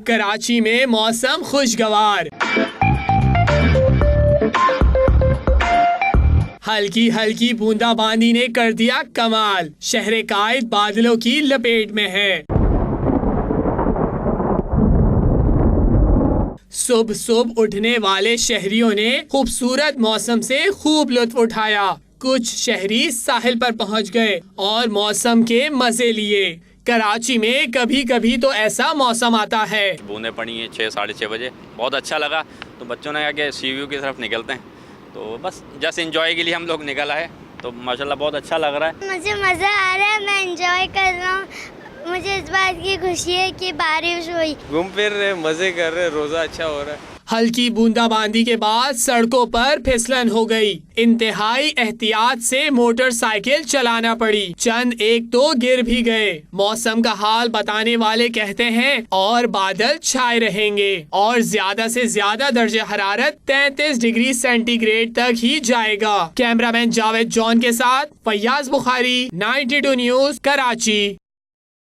कराची में मौसम खुशगवार। हल्की हल्की बूंदाबांदी ने कर दिया कमाल। शहर कायद बादलों की लपेट में है। सुबह सुबह उठने वाले शहरियों ने खूबसूरत मौसम से खूब लुत्फ उठाया। कुछ शहरी साहिल पर पहुंच गए और मौसम के मजे लिए। कराची में कभी कभी तो ऐसा मौसम आता है। बूंदें पड़ी हैं 6-6:30 बजे, बहुत अच्छा लगा। तो बच्चों ने कहा कि सी व्यू की तरफ निकलते हैं, तो बस जस्ट एंजॉय के लिए हम लोग निकल आए। तो माशाल्लाह बहुत अच्छा लग रहा है। मुझे मज़ा आ रहा है, मैं एंजॉय कर रहा हूँ। मुझे इस बात की खुशी है कि बारिश हुई। घूम फिर रहे, मजे कर रहे, रोजा अच्छा हो रहा है। हल्की बूंदाबांदी के बाद सड़कों पर फिसलन हो गई। इंतहाई एहतियात से मोटरसाइकिल चलाना पड़ी। चंद एक तो गिर भी गए। मौसम का हाल बताने वाले कहते हैं और बादल छाए रहेंगे और ज्यादा से ज्यादा दर्जे हरारत 33 डिग्री सेंटीग्रेड तक ही जाएगा। कैमरामैन जावेद जॉन के साथ फैयाज बुखारी, 92 न्यूज, कराची।